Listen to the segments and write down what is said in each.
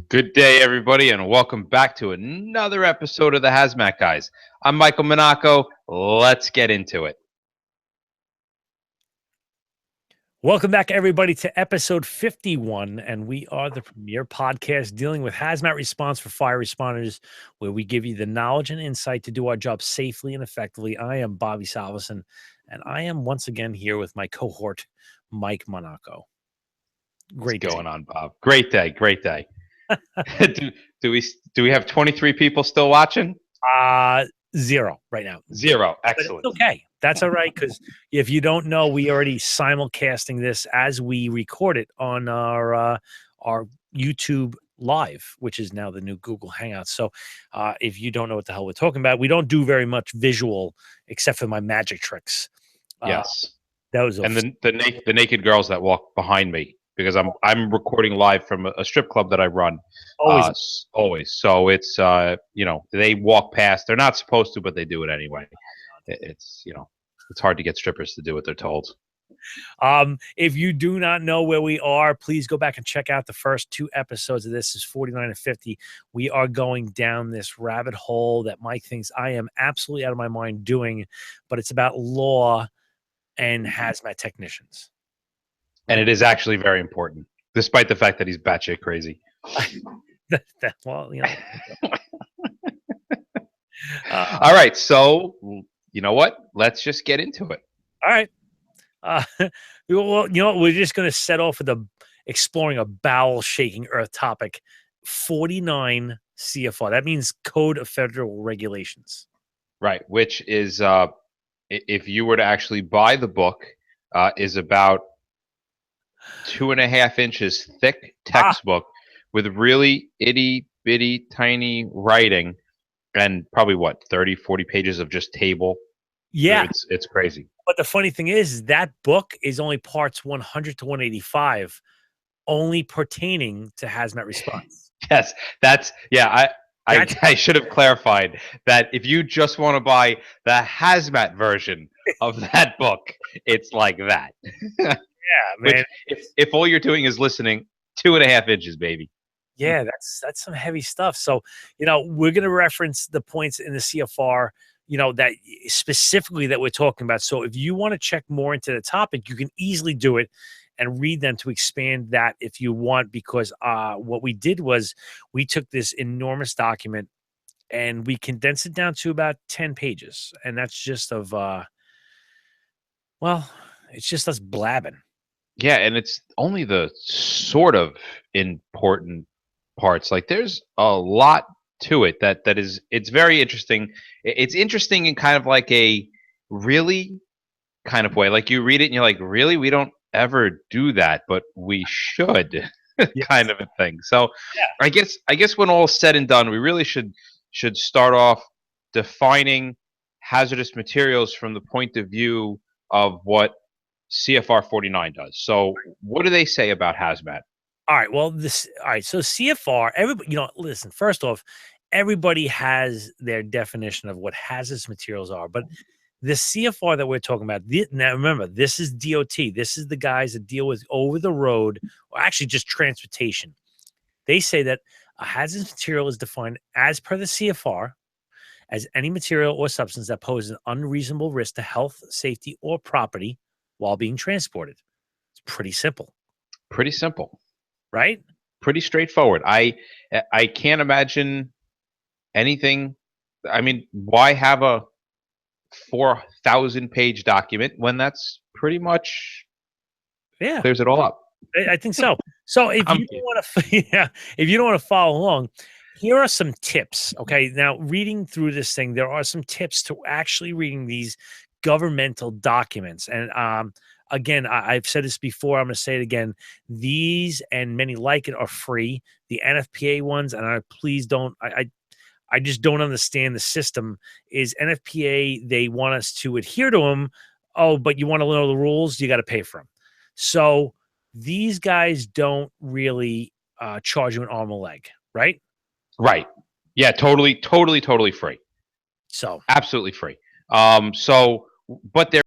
Good day, everybody, and welcome back to another episode of the Haz Mat Guys. I'm Michael Monaco. Let's get into it. Welcome back, everybody, to episode 51, and we are the premier podcast dealing with hazmat response for fire responders, where we give you the knowledge and insight to do our job safely and effectively. I am Bobby Salveson, and I am once again here with my cohort, Mike Monaco. Great What's going day. on, Bob? Great day, great day. do we have 23 people still watching? Zero right now. Zero. But Excellent. it's okay. That's all right, because if you don't know, we already simulcasting this as we record it on our YouTube Live, which is now the new Google Hangouts. So if you don't know what the hell we're talking about, we don't do very much visual except for my magic tricks. Yes. Those And the naked girls that walk behind me, because I'm recording live from a strip club that I run. Always. So it's they walk past. They're not supposed to, but they do it anyway. It's hard to get strippers to do what they're told. If you do not know where we are, please go back and check out the first two episodes of this. Is 49 and 50. We are going down this rabbit hole that Mike thinks I am absolutely out of my mind doing, but it's about law and hazmat technicians. And it is actually very important, despite the fact that he's batshit crazy. Well, all right, so you know what? Let's just get into it. All right. Well, we're just going to set off with exploring a bowel-shaking earth topic. 49 CFR. That means Code of Federal Regulations. Right, which is, if you were to actually buy the book, is about 2.5 inches thick textbook with really itty-bitty tiny writing and probably, 30, 40 pages of just table. Yeah. It's crazy. But the funny thing is that book is only parts 100 to 185, only pertaining to hazmat response. Yes, I should have clarified that if you just want to buy the hazmat version of that book, it's like that. Yeah, man. If all you're doing is listening, 2.5 inches, baby. Yeah, that's some heavy stuff. So, we're going to reference the points in the CFR, that specifically that we're talking about. So if you want to check more into the topic, you can easily do it and read them to expand that if you want, because what we did was we took this enormous document and we condensed it down to about 10 pages. And that's just it's just us blabbing. Yeah, and it's only the sort of important parts. Like there's a lot to it it's very interesting. It's interesting in kind of like a really kind of way. Like you read it and you're like, really? We don't ever do that, but we should. Kind of a thing. So yeah. I guess when all is said and done, we really should start off defining hazardous materials from the point of view of what CFR 49 does. So what do they say about hazmat? All right. Well, so CFR, everybody, listen, first off, everybody has their definition of what hazardous materials are, but the CFR that we're talking about, now remember, this is DOT. This is the guys that deal with over the road, or actually just transportation. They say that a hazardous material is defined as per the CFR as any material or substance that poses an unreasonable risk to health, safety, or property while being transported. It's pretty simple. Pretty simple. Right? Pretty straightforward. I can't imagine anything. I mean, why have a 4,000-page document when that's pretty much clears it all up? I think so. So if you don't want to, if you don't want to follow along, here are some tips. Okay, now reading through this thing, there are some tips to actually reading these governmental documents. And again, I've said this before. I'm going to say it again. These and many like it are free. The NFPA ones, and please don't. I just don't understand the system. Is NFPA, they want us to adhere to them. Oh, but you want to know the rules, you got to pay for them. So these guys don't really charge you an arm and leg, right? Right. Yeah, totally free. So absolutely free. But they're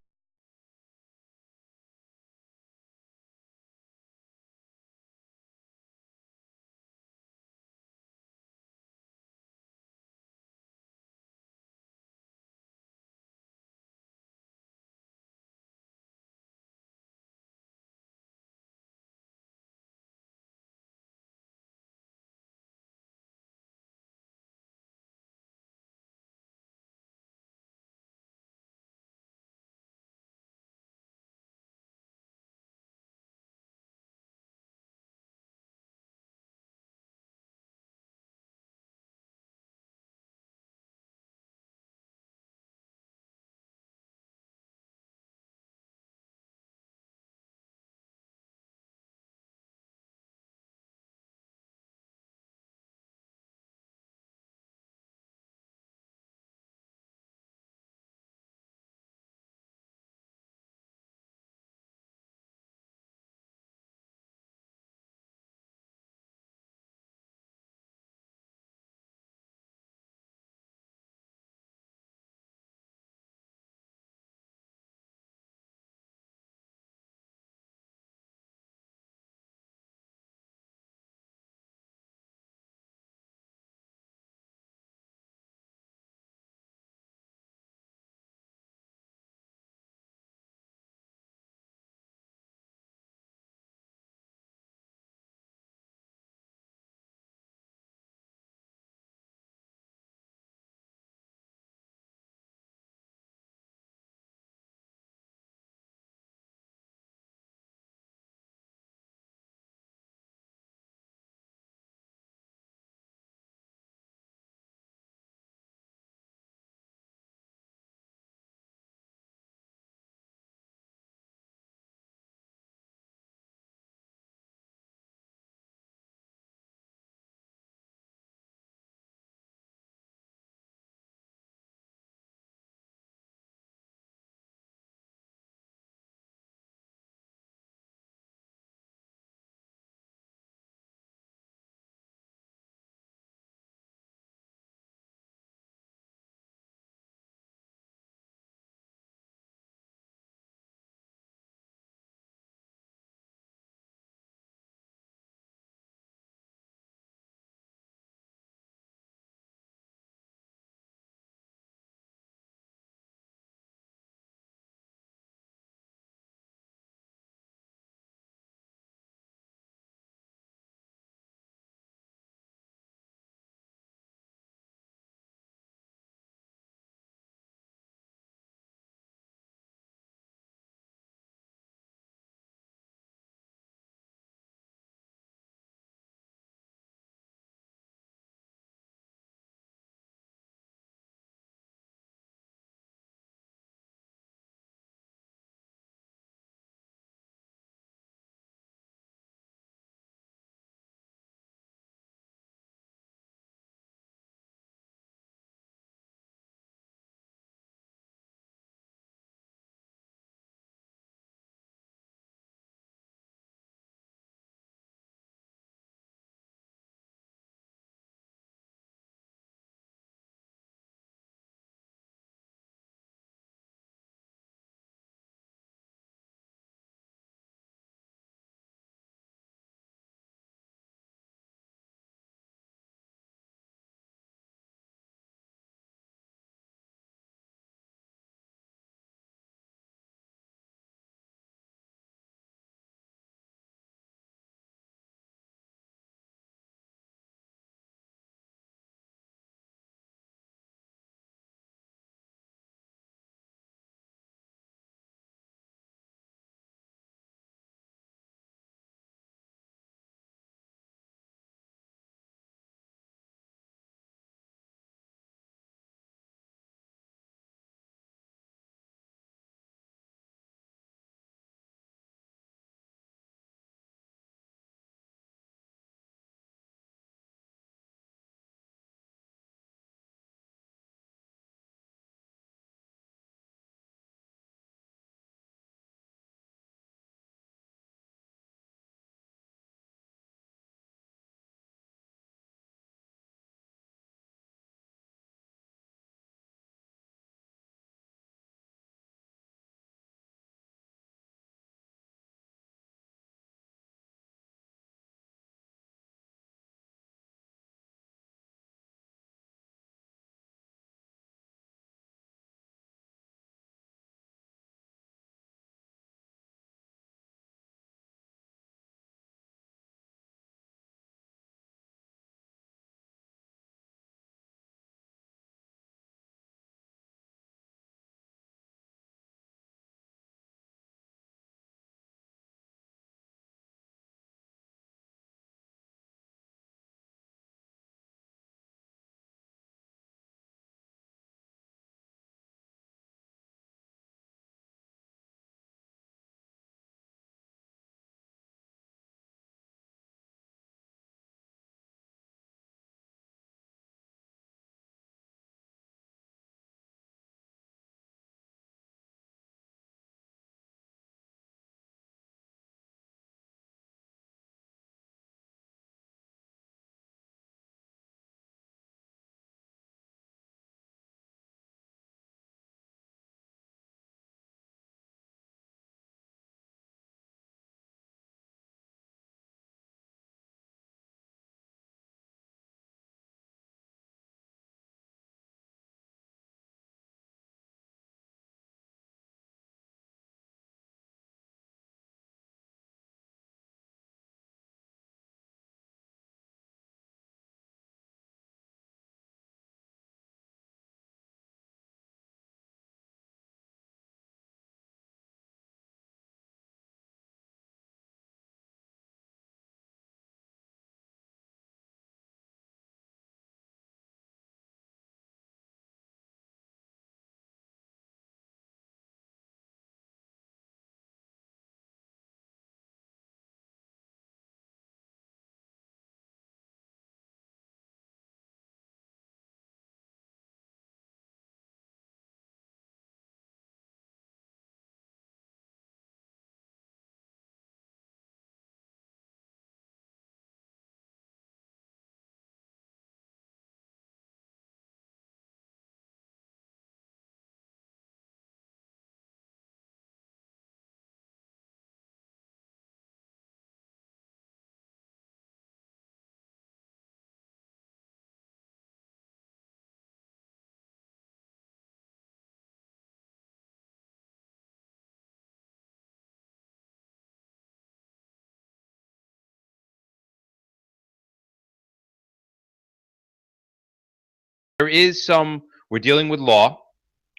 is some, we're dealing with law,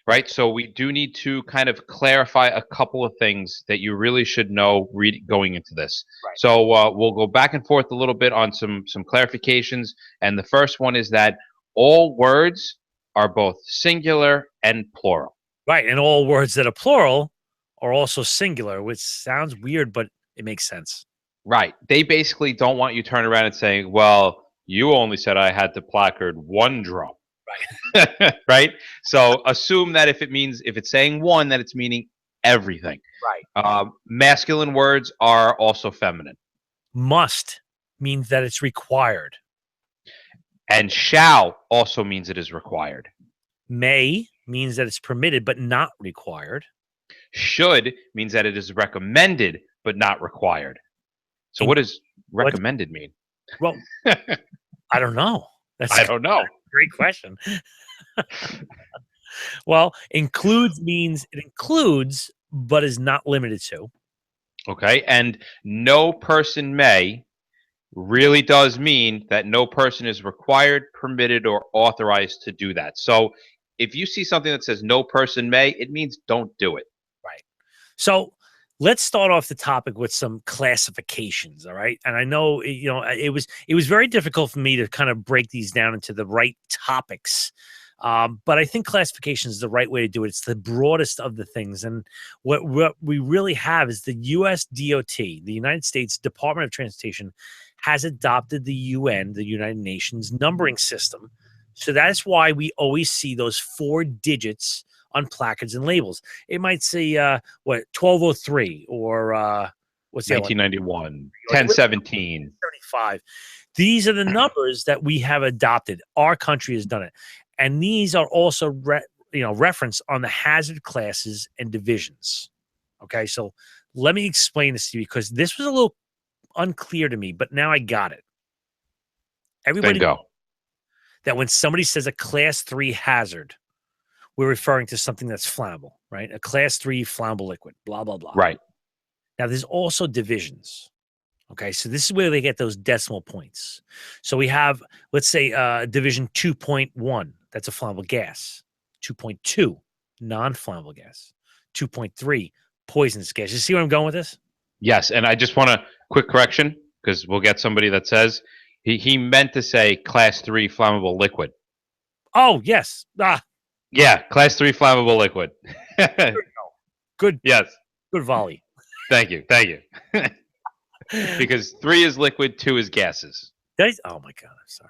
right? So we do need to kind of clarify a couple of things that you really should know going into this. Right. So we'll go back and forth a little bit on some clarifications. And the first one is that all words are both singular and plural. Right. And all words that are plural are also singular, which sounds weird, but it makes sense. Right. They basically don't want you turn around and saying, well, you only said I had to placard one drum. Right. Right. So assume that if it's saying one, that it's meaning everything. Right. Masculine words are also feminine. Must means that it's required. And shall also means it is required. May means that it's permitted but not required. Should means that it is recommended but not required. So what does recommended mean? Well, I don't know. I don't know. Great question. Well, includes means it includes but is not limited to. Okay. And no person may really does mean that no person is required, permitted, or authorized to do that. So if you see something that says no person may, it means don't do it. Right. So let's start off the topic with some classifications. All right. And I know, it was very difficult for me to kind of break these down into the right topics. But I think classification is the right way to do it. It's the broadest of the things. And what we really have is the US DOT, the United States Department of Transportation, has adopted the UN, the United Nations numbering system. So that's why we always see those 4 digits on placards and labels. It might say 1203 or what's the 1991, 1017, 35. These are the numbers that we have adopted. Our country has done it, and these are also referenced on the hazard classes and divisions. Okay, so let me explain this to you because this was a little unclear to me, but now I got it. Everybody knows that when somebody says a class 3 hazard, we're referring to something that's flammable, right? A class 3 flammable liquid, blah, blah, blah. Right. Now, there's also divisions. Okay, so this is where they get those decimal points. So we have, let's say, division 2.1, that's a flammable gas. 2.2, non-flammable gas. 2.3, poisonous gas. You see where I'm going with this? Yes, and I just want a quick correction because we'll get somebody that says he meant to say class 3 flammable liquid. Oh, yes. Yeah, class 3 flammable liquid. Good. Yes. Good volley. Thank you. Because 3 is liquid, 2 is gases. Oh my God, I'm sorry.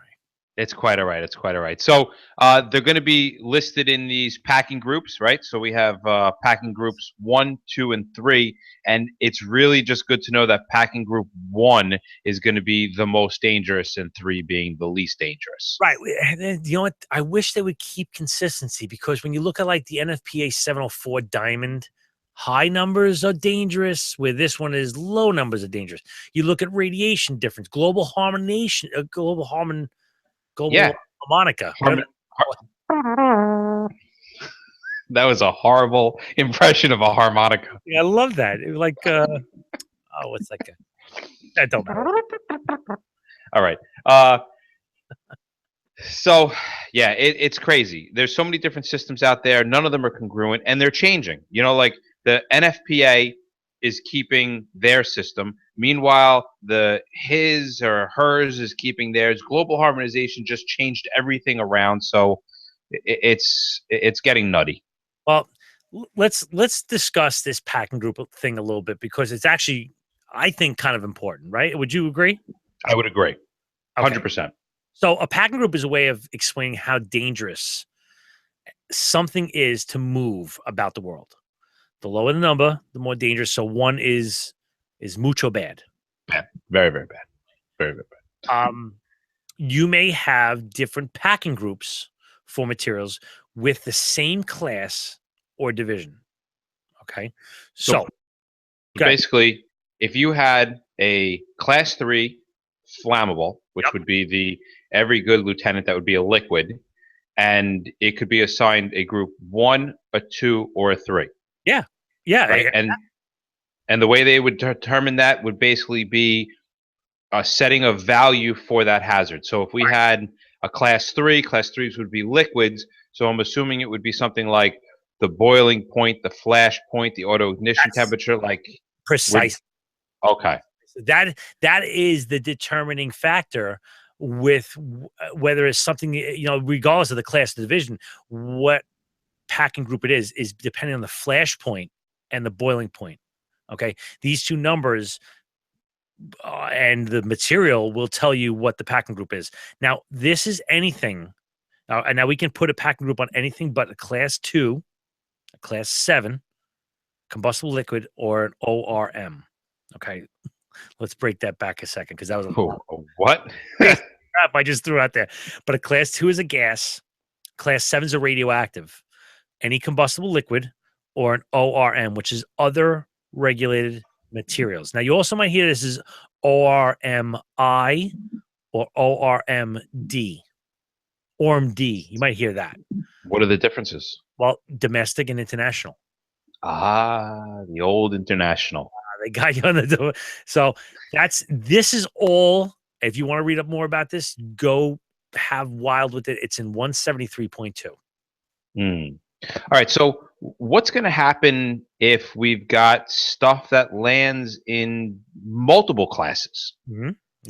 It's quite all right. So they're going to be listed in these packing groups, right? So we have packing groups 1, 2, and 3, and it's really just good to know that packing group 1 is going to be the most dangerous, and 3 being the least dangerous. Right. You know what? I wish they would keep consistency because when you look at like the NFPA 704 Diamond, high numbers are dangerous, where this one is low numbers are dangerous. You look at radiation difference, global harmonization, harmonica. That was a horrible impression of a harmonica. Yeah, I love that. It was like, what's that? That don't matter. All right. So, yeah, it's crazy. There's so many different systems out there. None of them are congruent, and they're changing. Like the NFPA is keeping their system. Meanwhile, his or hers is keeping theirs. Global harmonization just changed everything around, so it's getting nutty. Well, let's discuss this packing group thing a little bit because it's actually, I think, kind of important, right? Would you agree? I would agree, 100%. Okay. So a packing group is a way of explaining how dangerous something is to move about the world. The lower the number, the more dangerous. So 1 is mucho bad. Bad. Very, very bad. Very, very bad. You may have different packing groups for materials with the same class or division. Okay. So basically, if you had a class 3 flammable, which would be every good lieutenant, that would be a liquid, and it could be assigned a group 1, a 2, or a 3. Yeah. Yeah. Right? And the way they would determine that would basically be a setting of value for that hazard. So if we had a class 3. Class 3s would be liquids. So I'm assuming it would be something like the boiling point, the flash point, the auto ignition That's temperature. Like, precise. okay. That is the determining factor with whether it's something, regardless of the class of the division, what packing group it is depending on the flash point and the boiling point. Okay, these two numbers and the material will tell you what the packing group is. Now, this is anything. And now we can put a packing group on anything but a class 2, a class 7, combustible liquid, or an ORM. Okay, let's break that back a second because that was what crap I just threw out there. But a class 2 is a gas, class 7 is a radioactive, any combustible liquid, or an ORM, which is other regulated materials. Now, you also might hear this as ORMI or ORMD. ORMD. You might hear that. What are the differences? Well, domestic and international. The old international. They got you on the door. So this is all. If you want to read up more about this, go have wild with it. It's in 173.2. All right. So what's going to happen if we've got stuff that lands in multiple classes?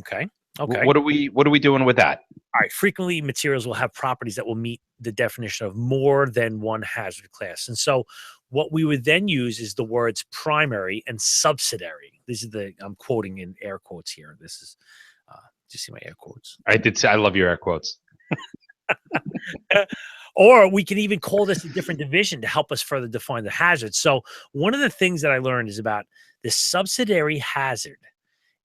Okay. What are we doing with that? All right. Frequently, materials will have properties that will meet the definition of more than one hazard class. And so what we would then use is the words primary and subsidiary. These are I'm quoting in air quotes here. This is, do you see my air quotes? I did say, I love your air quotes. Or we can even call this a different division to help us further define the hazard. So one of the things that I learned is about the subsidiary hazard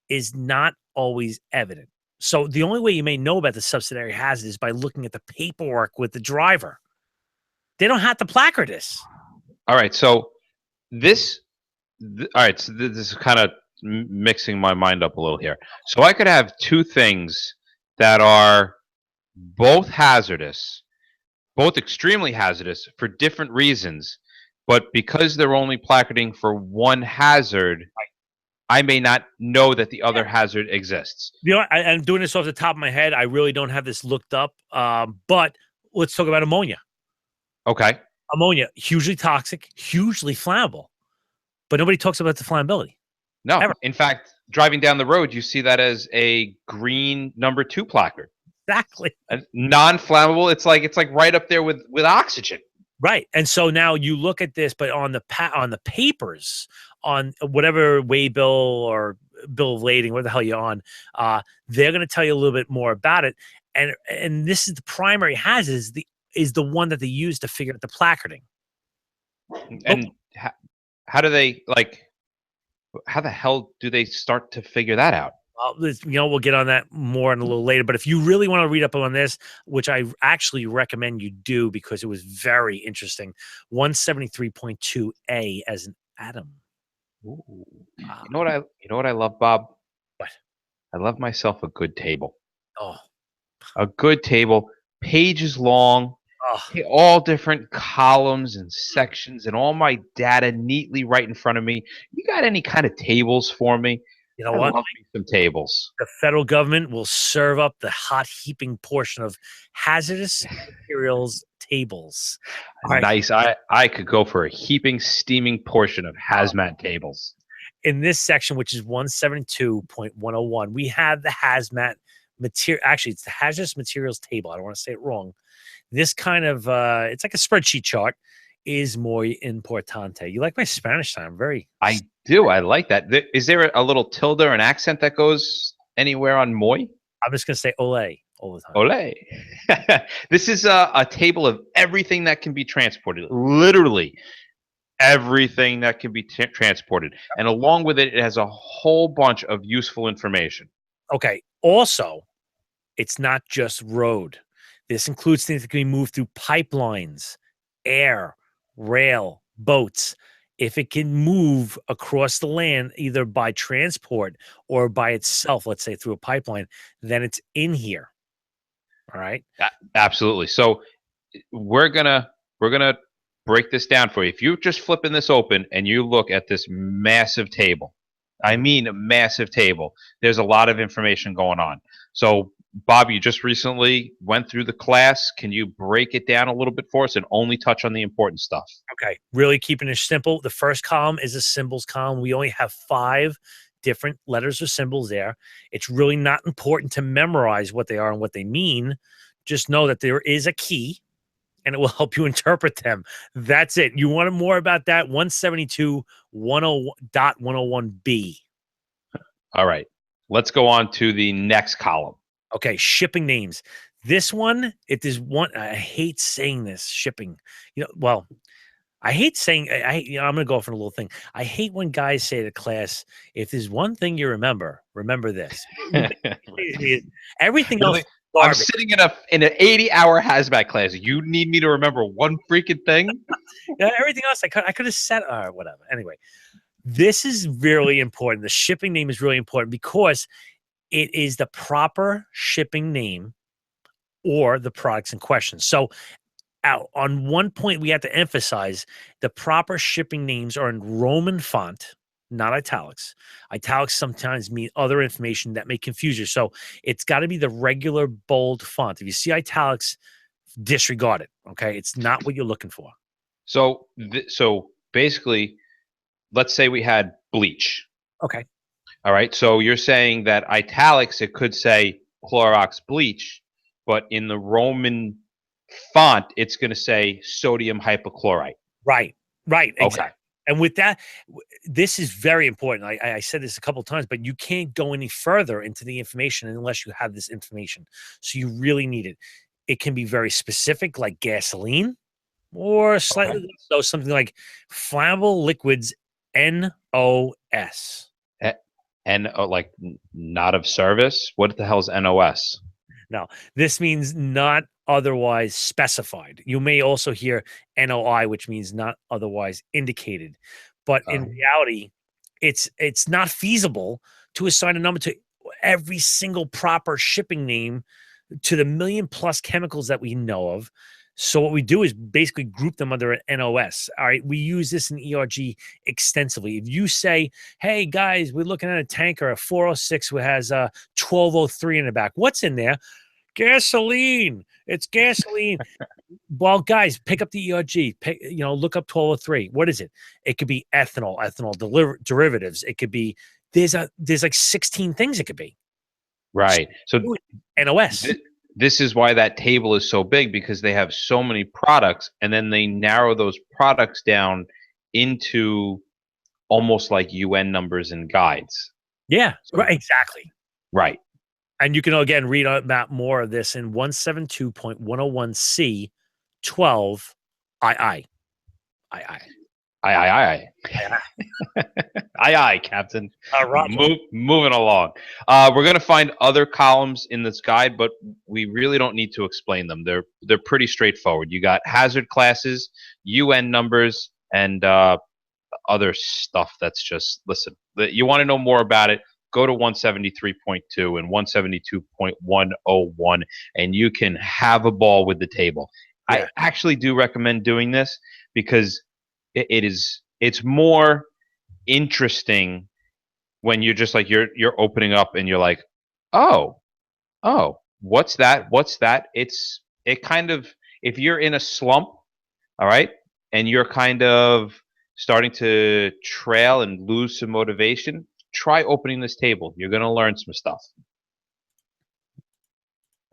is not always evident. So the only way you may know about the subsidiary hazard is by looking at the paperwork with the driver. They don't have to placard this. All right. So this is kind of mixing my mind up a little here. So I could have two things that are both hazardous, both extremely hazardous for different reasons, but because they're only placarding for one hazard, I may not know that the other hazard exists. I'm doing this off the top of my head. I really don't have this looked up, but let's talk about ammonia. Okay. Ammonia, hugely toxic, hugely flammable, but nobody talks about the flammability. No. Ever. In fact, driving down the road, you see that as a green number 2 placard. Exactly. Non-flammable. It's like right up there with oxygen. Right. And so now you look at this, but on the papers, on whatever waybill or bill of lading, what the hell you're on, they're going to tell you a little bit more about it. And this is the primary hazard is the one that they use to figure out the placarding. And how do they how the hell do they start to figure that out? Well, we'll get on that more in a little later. But if you really want to read up on this, which I actually recommend you do because it was very interesting, 173.2A as an atom. Ooh. You know what I love, Bob? What? I love myself a good table. Oh. A good table, pages long, all different columns and sections, and all my data neatly right in front of me. You got any kind of tables for me? You know what? Love me some tables. The federal government will serve up the hot heaping portion of hazardous materials tables. Nice. I could go for a heaping, steaming portion of hazmat tables. In this section, which is 172.101, we have the hazmat material. Actually, it's the hazardous materials table. I don't want to say it wrong. This kind of, it's like a spreadsheet chart, is muy importante. You like my Spanish time? I do. I like that. Is there a little tilde or an accent that goes anywhere on muy? I'm just going to say ole all the time. Ole. This is a table of everything that can be transported. Literally everything that can be transported. And along with it, it has a whole bunch of useful information. Okay. Also, it's not just road. This includes things that can be moved through pipelines, air, rail, boats. If it can move across the land, either by transport or by itself, let's say through a pipeline, then it's in here. All right. Absolutely. So we're gonna break this down for you. If you're just flipping this open and you look at this massive table, I mean a massive table, there's a lot of information going on. So Bob, you just recently went through the class. Can you break it down a little bit for us and only touch on the important stuff? Okay, really keeping it simple. The first column is a symbols column. We only have 5 different letters or symbols there. It's really not important to memorize what they are and what they mean. Just know that there is a key and it will help you interpret them. That's it. You want more about that? 172.101B. All right. Let's go on to the next column. Okay, shipping names. This one, it is one. I hate saying this, shipping. Well, I hate saying. I'm going to go off on a little thing. I hate when guys say to class, "If there's one thing you remember this." Everything else. I'm sitting in an 80-hour Haz Mat class. You need me to remember one freaking thing? Yeah, everything else I could have said or whatever. Anyway, this is really important. The shipping name is really important because it is the proper shipping name or the products in question. So on one point, we have to emphasize the proper shipping names are in Roman font, not italics. Italics sometimes mean other information that may confuse you. So it's got to be the regular bold font. If you see italics, disregard it. Okay. It's not what you're looking for. So basically, let's say we had bleach. Okay. All right. So you're saying that italics, it could say Clorox bleach, but in the Roman font, it's going to say sodium hypochlorite. Right. Exactly. Okay. And with that, this is very important. I said this a couple of times, but you can't go any further into the information unless you have this information. So you really need it. It can be very specific, like gasoline, or slightly less so, something like flammable liquids, NOS. Like not of service? What the hell is NOS? No, this means not otherwise specified. You may also hear NOI, which means not otherwise indicated. But in reality, it's not feasible to assign a number to every single proper shipping name to the million plus chemicals that we know of. So what we do is basically group them under an NOS. All right. We use this in ERG extensively. If you say, hey, guys, we're looking at a tanker, a 406 who has a 1203 in the back. What's in there? Gasoline. It's gasoline. Well, guys, pick up the ERG. Look up 1203. What is it? It could be ethanol derivatives. It could be, there's like 16 things it could be. Right. So NOS. This is why that table is so big, because they have so many products, and then they narrow those products down into almost like UN numbers and guides. Yeah, right, exactly. Right. And you can, again, read about more of this in 172.101C 12 II. Aye, Captain. Moving along. We're going to find other columns in this guide, but we really don't need to explain them. They're pretty straightforward. You got hazard classes, UN numbers, and other stuff that's just, listen, you want to know more about it, go to 173.2 and 172.101, and you can have a ball with the table. Yeah. I actually do recommend doing this because it's more interesting when you're just like you're opening up and you're like, oh, what's that? It kind of, if you're in a slump, all right, and you're kind of starting to trail and lose some motivation, try opening this table. You're going to learn some stuff.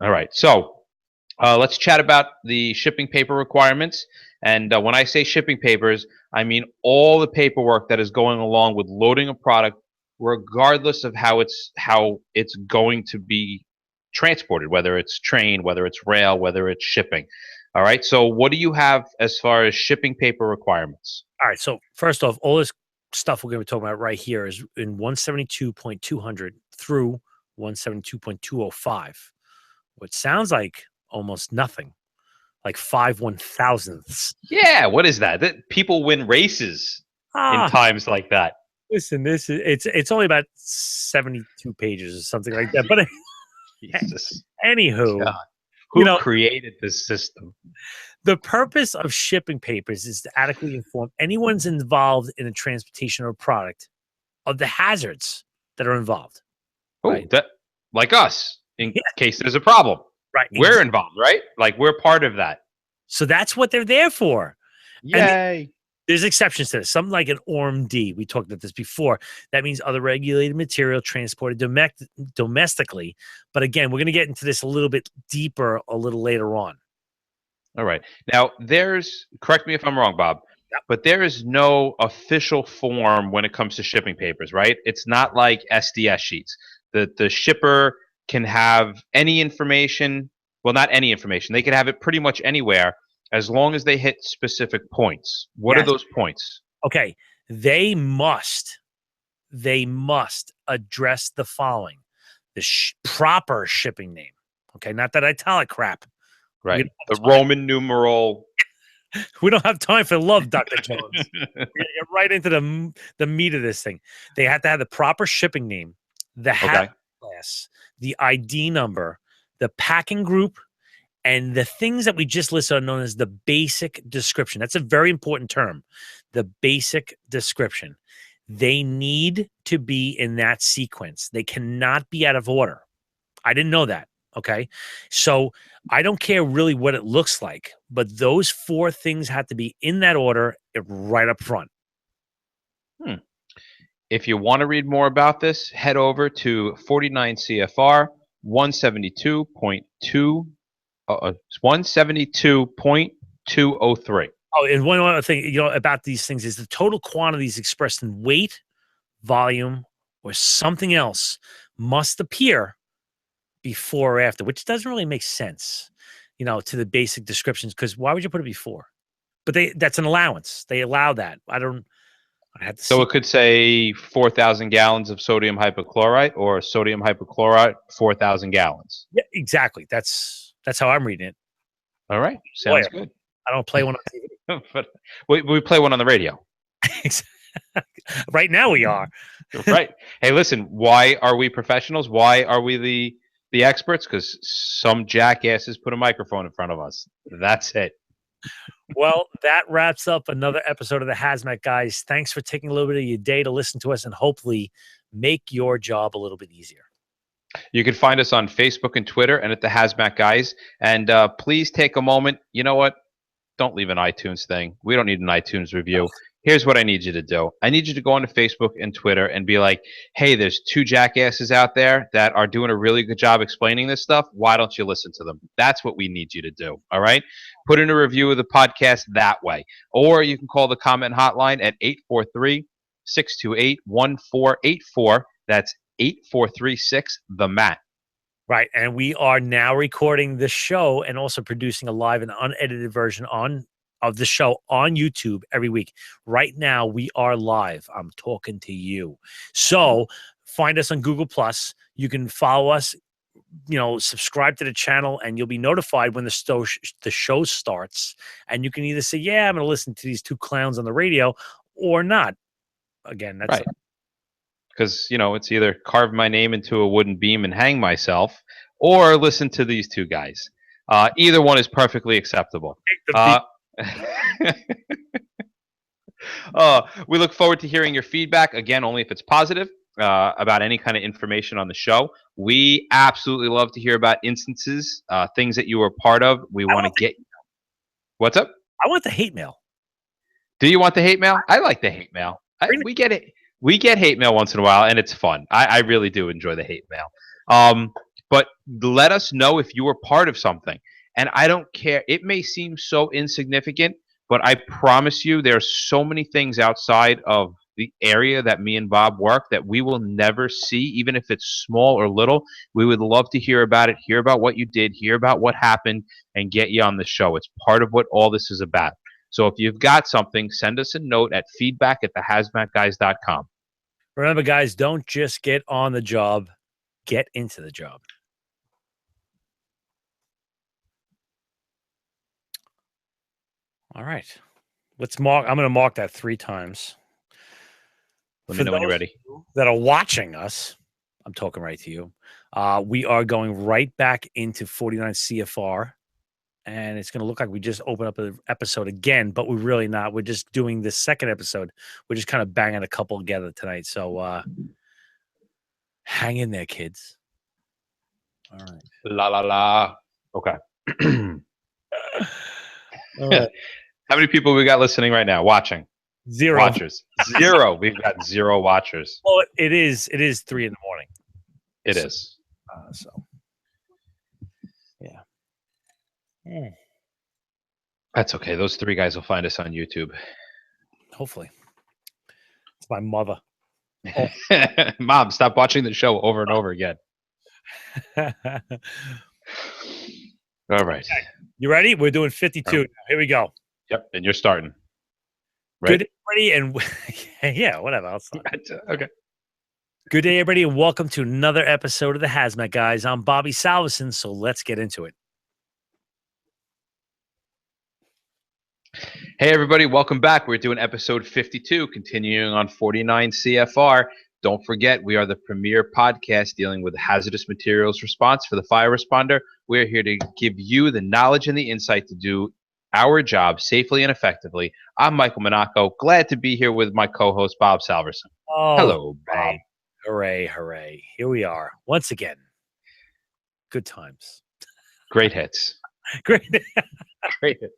All right, so let's chat about the shipping paper requirements. And when I say shipping papers, I mean all the paperwork that is going along with loading a product, regardless of how it's going to be transported, whether it's train, whether it's rail, whether it's shipping. All right. So what do you have as far as shipping paper requirements? All right. So first off, all this stuff we're going to be talking about right here is in 172.200 through 172.205, which sounds like almost nothing. Like 5 1,000ths. Yeah, what is that? People win races in times like that. Listen, it's only about 72 pages or something like that. But Jesus. Anywho, God. Who created this system? The purpose of shipping papers is to adequately inform anyone's involved in the transportation of a product of the hazards that are involved. Oh, right? Like us. in case there's a problem. Right. We're involved, right? Like we're part of that. So that's what they're there for. Yay. And there's exceptions to this. Something like an ORMD. We talked about this before. That means other regulated material transported domestically. But again, we're going to get into this a little bit deeper a little later on. All right. Now, correct me if I'm wrong, Bob, but there is no official form when it comes to shipping papers, right? It's not like SDS sheets. The shipper can have any information. Well, not any information. They can have it pretty much anywhere as long as they hit specific points. What are those points? Okay. They must address the following: the proper shipping name. Okay, not that italic crap. Right. The Roman numeral. We don't have time for love, Dr. Jones. We're gonna get right into the meat of this thing. They have to have the proper shipping name, the hat class, the ID number, the packing group, and the things that we just listed are known as the basic description. That's a very important term. The basic description. They need to be in that sequence. They cannot be out of order. I didn't know that. Okay. So I don't care really what it looks like, but those 4 things have to be in that order right up front. If you want to read more about this, head over to 49 CFR 172.2 172.203. Oh, and one other thing, about these things is the total quantities expressed in weight, volume, or something else must appear before or after, which doesn't really make sense, to the basic descriptions, because why would you put it before? But that's an allowance. They allow that. So it could say 4,000 gallons of sodium hypochlorite or sodium hypochlorite, 4,000 gallons. Yeah, exactly. That's how I'm reading it. All right. Sounds good. I don't play one on TV. But we play one on the radio. Right now we are. Right. Hey, listen, why are we professionals? Why are we the experts? Because some jackasses put a microphone in front of us. That's it. Well, that wraps up another episode of the Haz Mat Guys. Thanks for taking a little bit of your day to listen to us and hopefully make your job a little bit easier. You can find us on Facebook and Twitter and at the Haz Mat Guys. And please take a moment. You know what? Don't leave an iTunes thing. We don't need an iTunes review. Here's what I need you to do. I need you to go onto Facebook and Twitter and be like, hey, there's 2 jackasses out there that are doing a really good job explaining this stuff. Why don't you listen to them? That's what we need you to do. All right? Put in a review of the podcast that way. Or you can call the comment hotline at 843-628-1484. That's 8436-THE-MAT. Right. And we are now recording the show and also producing a live and unedited version of the show on YouTube every week. Right now, we are live. I'm talking to you. So find us on Google+. You can follow us, subscribe to the channel, and you'll be notified when the show starts. And you can either say, yeah, I'm going to listen to these 2 clowns on the radio, or not. Again, that's right. Because, it's either carve my name into a wooden beam and hang myself, or listen to these 2 guys. Either one is perfectly acceptable. We look forward to hearing your feedback, again, only if it's positive, about any kind of information on the show. We absolutely love to hear about instances, things that you were part of. We want to get... What's up? I want the hate mail. Do you want the hate mail? I like the hate mail. We get it. We get hate mail once in a while, and it's fun. I really do enjoy the hate mail. But let us know if you were part of something. And I don't care. It may seem so insignificant, but I promise you there's so many things outside of the area that me and Bob work that we will never see, even if it's small or little. We would love to hear about it, hear about what you did, hear about what happened, and get you on the show. It's part of what all this is about. So if you've got something, send us a note at feedback@thehazmatguys.com. Remember, guys, don't just get on the job, get into the job. All right. I'm going to mark that 3 times. Let me know when you're ready. That are watching us, I'm talking right to you. We are going right back into 49 CFR. And it's going to look like we just opened up an episode again, but we're really not. We're just doing the second episode. We're just kind of banging a couple together tonight. So hang in there, kids. All right. La la la. Okay. All right. How many people we got listening right now? Watching. 0. Watchers. 0. We've got 0 watchers. Well, it is 3 in the morning. It is. So, yeah. Mm. That's okay. Those 3 guys will find us on YouTube. Hopefully. It's my mother. Oh. Mom, stop watching the show over and over again. All right. Okay. You ready? We're doing 52. Here we go. Yep. And you're starting. Right? Good, everybody. And yeah, whatever. I'll start. Okay. Good day, everybody, and welcome to another episode of the Haz Mat Guys. I'm Bobby Salveson, so let's get into it. Hey, everybody. Welcome back. We're doing episode 52, continuing on 49 CFR. Don't forget, we are the premier podcast dealing with hazardous materials response for the fire responder. We're here to give you the knowledge and the insight to do our job safely and effectively. I'm Michael Monaco. Glad to be here with my co-host, Bob Salverson. Oh, hello, Bob. Hooray, hooray. Here we are once again. Good times. Great hits. Great. Great hits.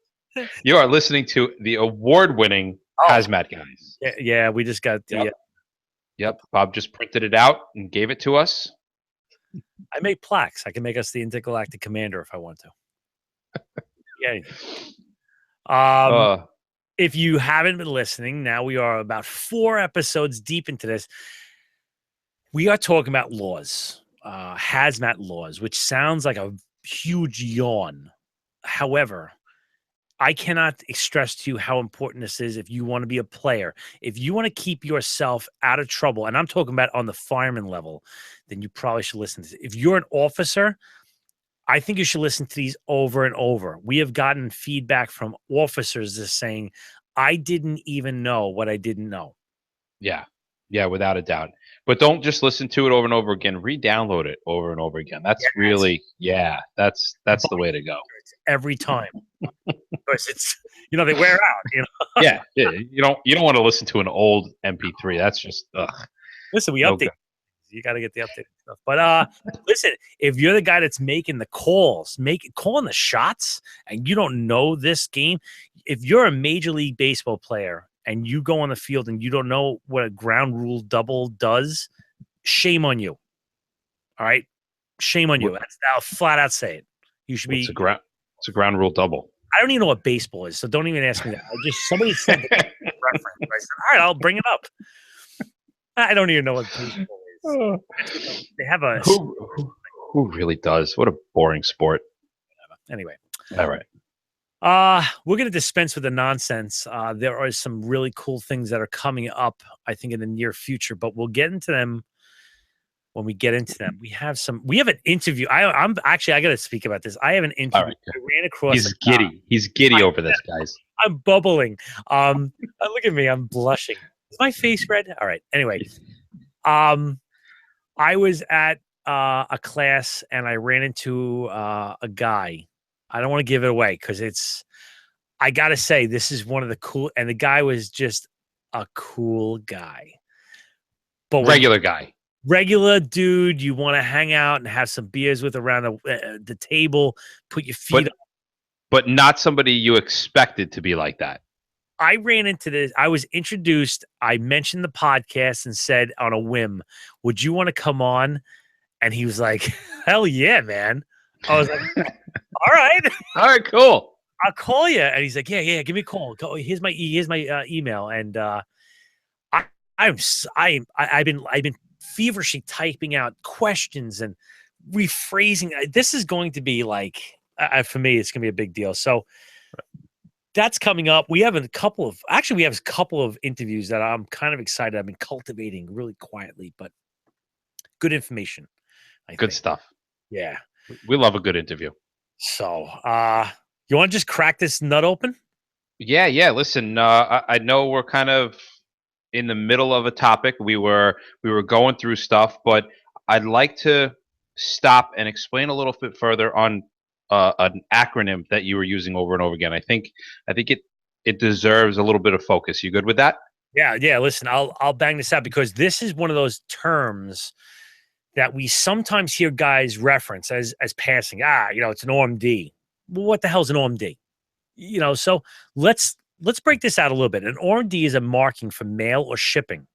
You are listening to the award-winning Haz Mat Guys. Yeah, we just got the... Yep. Bob just printed it out and gave it to us. I make plaques. I can make us the intergalactic commander if I want to. Yeah. If you haven't been listening, now we are about 4 episodes deep into this. We are talking about laws, hazmat laws, which sounds like a huge yawn. However, I cannot stress to you how important this is if you want to be a player. If you want to keep yourself out of trouble, and I'm talking about on the fireman level, then you probably should listen to this. If you're an officer, I think you should listen to these over and over. We have gotten feedback from officers just saying, I didn't even know what I didn't know. Yeah, without a doubt. But don't just listen to it over and over again. Re-download it over and over again. That's really, that's the way to go. Every time. Because it's, they wear out, Yeah. You don't want to listen to an old MP3. That's just, ugh. Listen, we update. You got to get the updated stuff. But listen, if you're the guy that's making the calls, calling the shots, and you don't know this game, if you're a Major League Baseball player and you go on the field and you don't know what a ground rule double does, shame on you. All right? shame on you. I'll flat out say it. You should be. It's a ground rule double. I don't even know what baseball is, so don't even ask me that. Somebody said the reference. I said, all right, I'll bring it up. I don't even know what baseball is. They have a who really does? What a boring sport. Anyway. All right. We're going to dispense with the nonsense. There are some really cool things that are coming up, I think, in the near future, but we'll get into them when we get into them. We have an interview. I got to speak about this. I have an interview. Right. I ran across. He's giddy. He's giddy over this, guys. I'm bubbling. Look at me. I'm blushing. Is my face red? All right. Anyway, I was at a class and I ran into a guy. I don't want to give it away because I got to say, this is one of the cool, and the guy was just a cool guy. But regular dude, you want to hang out and have some beers with around the table, put your feet up. But not somebody you expected to be like that. I ran into this. I was introduced. I mentioned the podcast and said on a whim, would you want to come on? And he was like, hell yeah, man. I was like, all right. All right, cool. I'll call you. And he's like, yeah, give me a call. Here's my email. And I've been feverishly typing out questions and rephrasing. This is going to be like, for me, it's going to be a big deal. So that's coming up. We have a couple of interviews that I'm kind of excited. I've been cultivating really quietly, but good information. Good stuff. Yeah. We love a good interview. So, you want to just crack this nut open? Yeah. Listen, I know we're kind of in the middle of a topic. We were going through stuff, but I'd like to stop and explain a little bit further on an acronym that you were using over and over again. I think it deserves a little bit of focus. You good with that? Yeah. Listen, I'll bang this out because this is one of those terms that we sometimes hear guys reference as passing. It's an OMD. Well, what the hell's an OMD? So let's break this out a little bit. An OMD is a marking for mail or shipping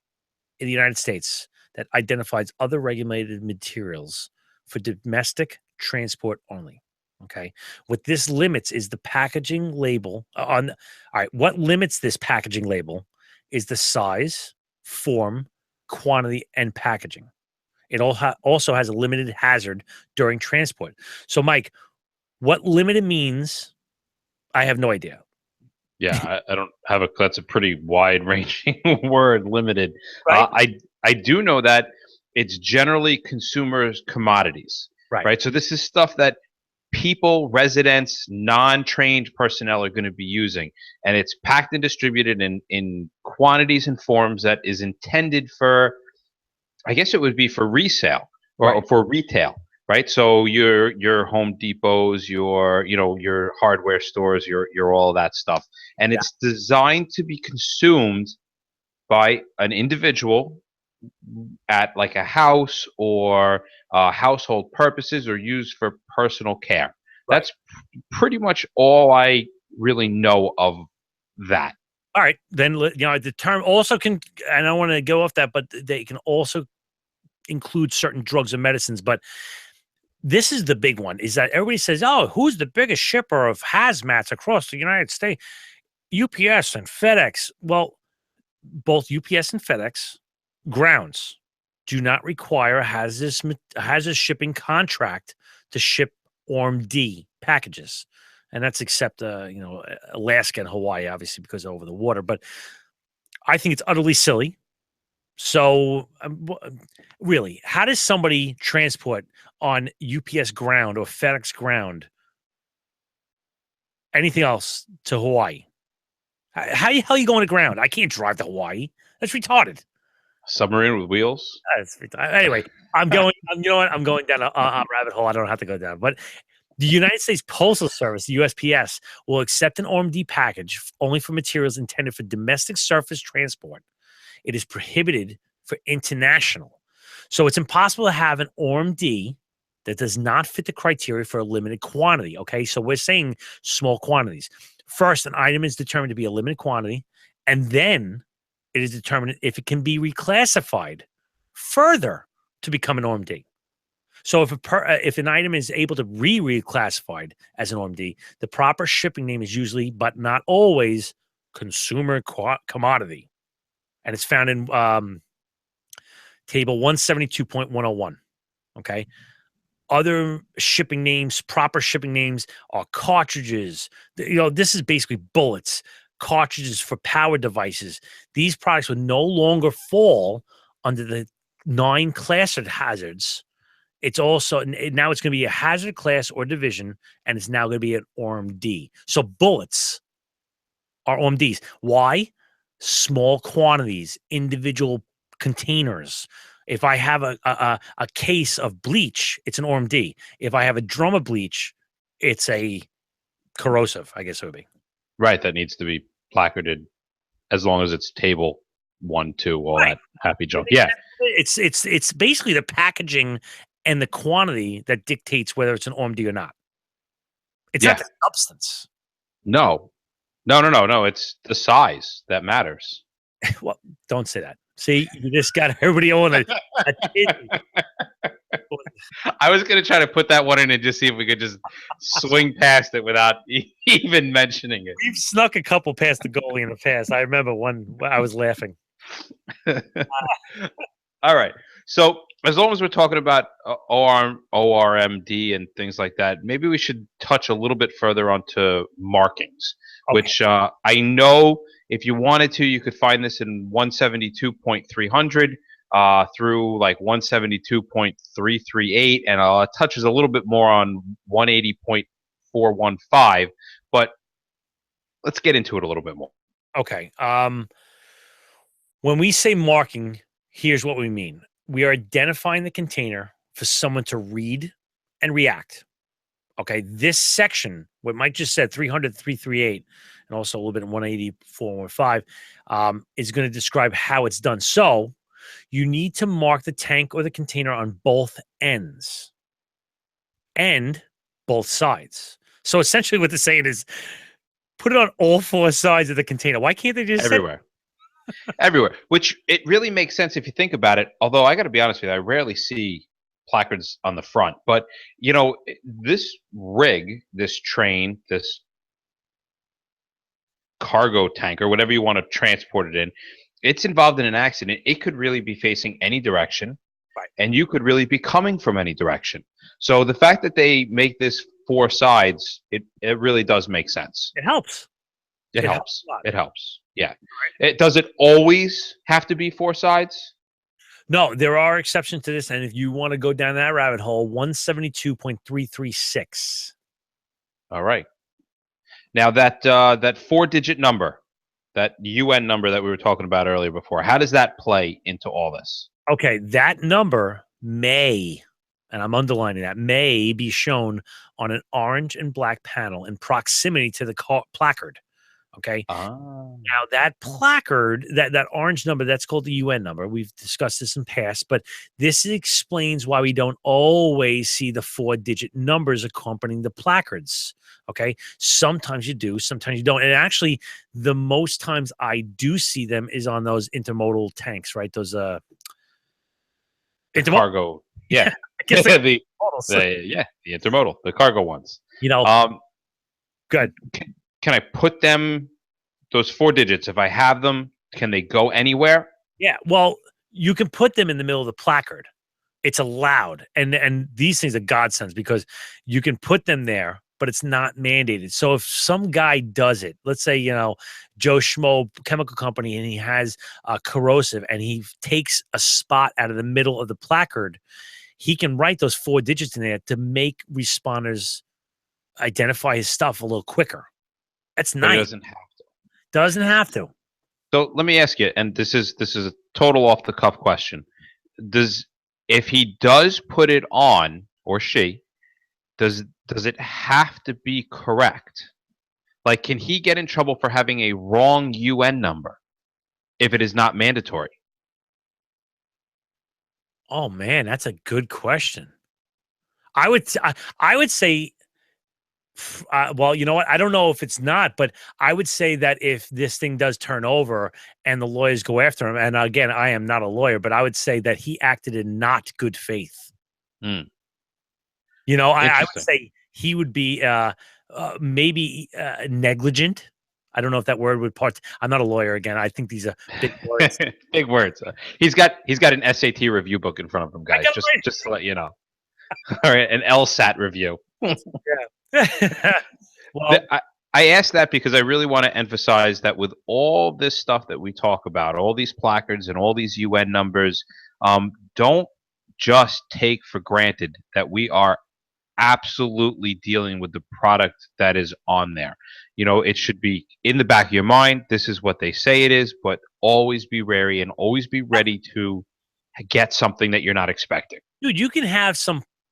in the United States that identifies other regulated materials for domestic transport only. Okay. What this limits is the packaging label on. All right. What limits this packaging label is the size, form, quantity, and packaging. It also has a limited hazard during transport. So, Mike, what limited means, I have no idea. Yeah, I don't have that's a pretty wide ranging word, limited. Right. I do know that it's generally consumers commodities, Right. right? So this is stuff that people, residents, non-trained personnel are going to be using, and it's packed and distributed in quantities and forms that is intended for, I guess it would be for resale or for retail, right? So your Home Depots, your hardware stores, your all that stuff, and it's designed to be consumed by an individual at like a house or household purposes or used for personal care. Right. That's pretty much all I really know of that. All right, then the term also can, and I want to go off that, but they can also include certain drugs and medicines. But this is the big one: is that everybody says, "Oh, who's the biggest shipper of hazmats across the United States?" UPS and FedEx. Well, both UPS and FedEx grounds do not require a hazardous shipping contract to ship ORMD packages. And that's except, Alaska and Hawaii, obviously, because they're over the water. But I think it's utterly silly. So, really, how does somebody transport on UPS ground or FedEx ground anything else to Hawaii? How the hell are you going to ground? I can't drive to Hawaii. That's retarded. Submarine with wheels. That's retarded. Anyway, I'm going. You know what? I'm going down a rabbit hole. I don't have to go down. But the United States Postal Service, the USPS, will accept an ORMD package only for materials intended for domestic surface transport. It is prohibited for international. So it's impossible to have an ORMD that does not fit the criteria for a limited quantity. Okay, so we're saying small quantities. First, an item is determined to be a limited quantity, and then it is determined if it can be reclassified further to become an ORMD. So if an item is able to be reclassified as an OMD, the proper shipping name is usually, but not always, consumer commodity. And it's found in table 172.101. Okay. Other shipping names, proper shipping names, are cartridges. This is basically bullets, cartridges for power devices. These products will no longer fall under the 9 class of hazards. It's also now it's going to be a hazard class or division, and it's now going to be an ORMD. So bullets are ORMDs. Why? Small quantities, individual containers. If I have a case of bleach, it's an ORMD. If I have a drum of bleach, it's a corrosive, I guess it would be. Right, that needs to be placarded as long as it's table 1, 2, all that happy junk. Yeah. It's basically the packaging and the quantity that dictates whether it's an ORMD or not. It's not the substance. No. It's the size that matters. Well, don't say that. See, you just got everybody on a I was going to try to put that one in and just see if we could just swing past it without even mentioning it. We've snuck a couple past the goalie in the past. I remember one I was laughing. All right. So as long as we're talking about ORMD and things like that, maybe we should touch a little bit further onto markings, which I know if you wanted to, you could find this in 172.300 through like 172.338, and it touches a little bit more on 180.415. But let's get into it a little bit more. Okay. When we say marking, here's what we mean. We are identifying the container for someone to read and react. Okay, this section, what Mike just said, 300, 338, and also a little bit in 180, 415, is going to describe how it's done. So you need to mark the tank or the container on both ends and both sides. So essentially what they're saying is put it on all four sides of the container. Why can't they just say Everywhere. Everywhere, which it really makes sense if you think about it. Although I got to be honest with you, I rarely see placards on the front. But this rig, this train, this cargo tank, or whatever you want to transport it in, it's involved in an accident. It could really be facing any direction, right, and you could really be coming from any direction. So the fact that they make this four sides, it really does make sense. it helps. It helps. It helps. Yeah. Right. Does it always have to be four sides? No, there are exceptions to this. And if you want to go down that rabbit hole, 172.336. All right. Now that 4-digit number, that UN number that we were talking about earlier before, how does that play into all this? Okay, that number may, and I'm underlining that, may be shown on an orange and black panel in proximity to the placard. Okay. Now that placard, that orange number, that's called the UN number. We've discussed this in past, but this explains why we don't always see the 4-digit numbers accompanying the placards. Okay. Sometimes you do, sometimes you don't. And actually, the most times I do see them is on those intermodal tanks, right? Those the cargo. Yeah. I guess the intermodal, the cargo ones. Good. Can I put them, those 4 digits, if I have them, can they go anywhere? Yeah, well, you can put them in the middle of the placard. It's allowed. And these things are godsends because you can put them there, but it's not mandated. So if some guy does it, let's say, Joe Schmo chemical company, and he has corrosive and he takes a spot out of the middle of the placard, he can write those 4 digits in there to make responders identify his stuff a little quicker. That's nice. He doesn't have to. Doesn't have to. So let me ask you, and this is a total off the cuff question. If he does put it on, or she, does it have to be correct? Like, can he get in trouble for having a wrong UN number if it is not mandatory? Oh man, that's a good question. I would say. Well, you know what? I don't know if it's not, but I would say that if this thing does turn over and the lawyers go after him, and again, I am not a lawyer, but I would say that he acted in not good faith. Mm. I would say he would be maybe negligent. I don't know if that word would part. I'm not a lawyer. Again, I think these are big words. Big words. He's got an SAT review book in front of him, guys. Just to let you know. All right, an LSAT review. Yeah. Well, I asked that because I really want to emphasize that with all this stuff that we talk about, all these placards and all these UN numbers, don't just take for granted that we are absolutely dealing with the product that is on there. It should be in the back of your mind. This is what they say it is, but always be wary and always be ready to get something that you're not expecting. Dude, you can have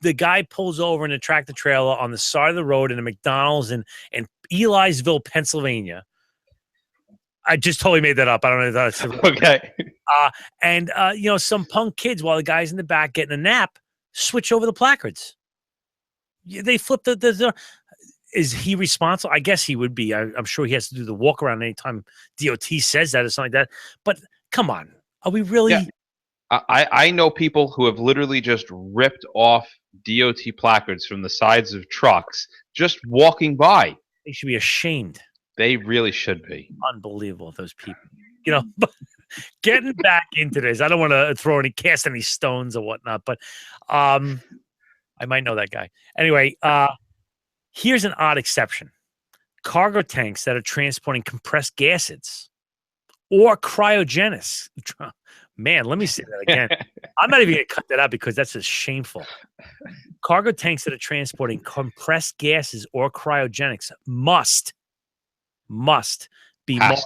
the guy pulls over in a tractor trailer on the side of the road in a McDonald's in Elysville, Pennsylvania. I just totally made that up. I don't know if that's okay. And some punk kids, while the guy's in the back getting a nap, switch over the placards. They flip the is he responsible? I guess he would be. I'm sure he has to do the walk around anytime DOT says that or something like that. But come on, are we really? Yeah. I know people who have literally just ripped off DOT placards from the sides of trucks just walking by. They should be ashamed. They really should be. Unbelievable, those people. But getting back into this, I don't want to cast any stones or whatnot, but I might know that guy. Anyway, here's an odd exception. Cargo tanks that are transporting compressed gases or cryogenics. Man, let me say that again. I'm not even going to cut that out because that's just shameful. Cargo tanks that are transporting compressed gases or cryogenics must be has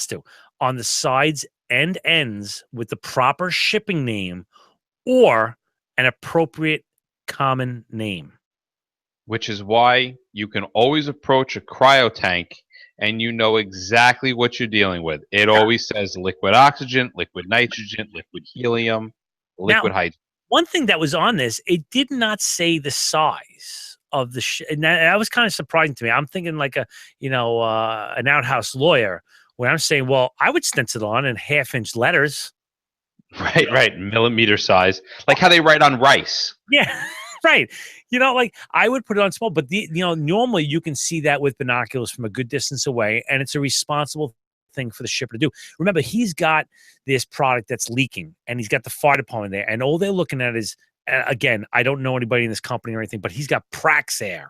to on the sides and ends with the proper shipping name or an appropriate common name. Which is why you can always approach a cryo tank and you know exactly what you're dealing with. It always says liquid oxygen, liquid nitrogen, liquid helium, Now, liquid hydrogen. one thing that was on this, it did not say the size of the and that was kind of surprising to me. I'm thinking like an outhouse lawyer, where I'm saying, well, I would stencil on in 1/2-inch letters. Right, right. Millimeter size. Like how they write on rice. Yeah, right. Like I would put it on small, but normally you can see that with binoculars from a good distance away, and it's a responsible thing for the shipper to do. Remember, he's got this product that's leaking, and he's got the fire department there, and all they're looking at is, again, I don't know anybody in this company or anything, but he's got Praxair,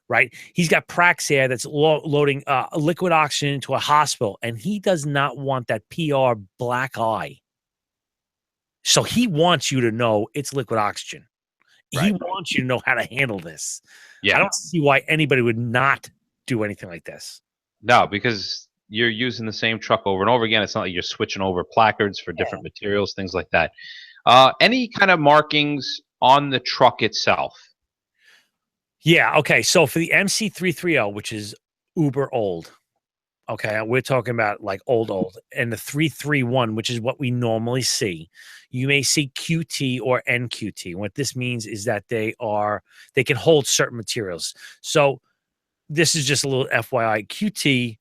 right? He's got Praxair that's loading liquid oxygen into a hospital, and he does not want that PR black eye. So he wants you to know it's liquid oxygen. Right. He wants you to know how to handle this. Yeah. I don't see why anybody would not do anything like this. No, because you're using the same truck over and over again. It's not like you're switching over placards for different materials, things like that. Any kind of markings on the truck itself? Yeah. Okay. So for the MC330, which is uber old, okay, we're talking about like old, and the 331, which is what we normally see, you may see QT or NQT. What this means is that they can hold certain materials. So this is just a little FYI. QT,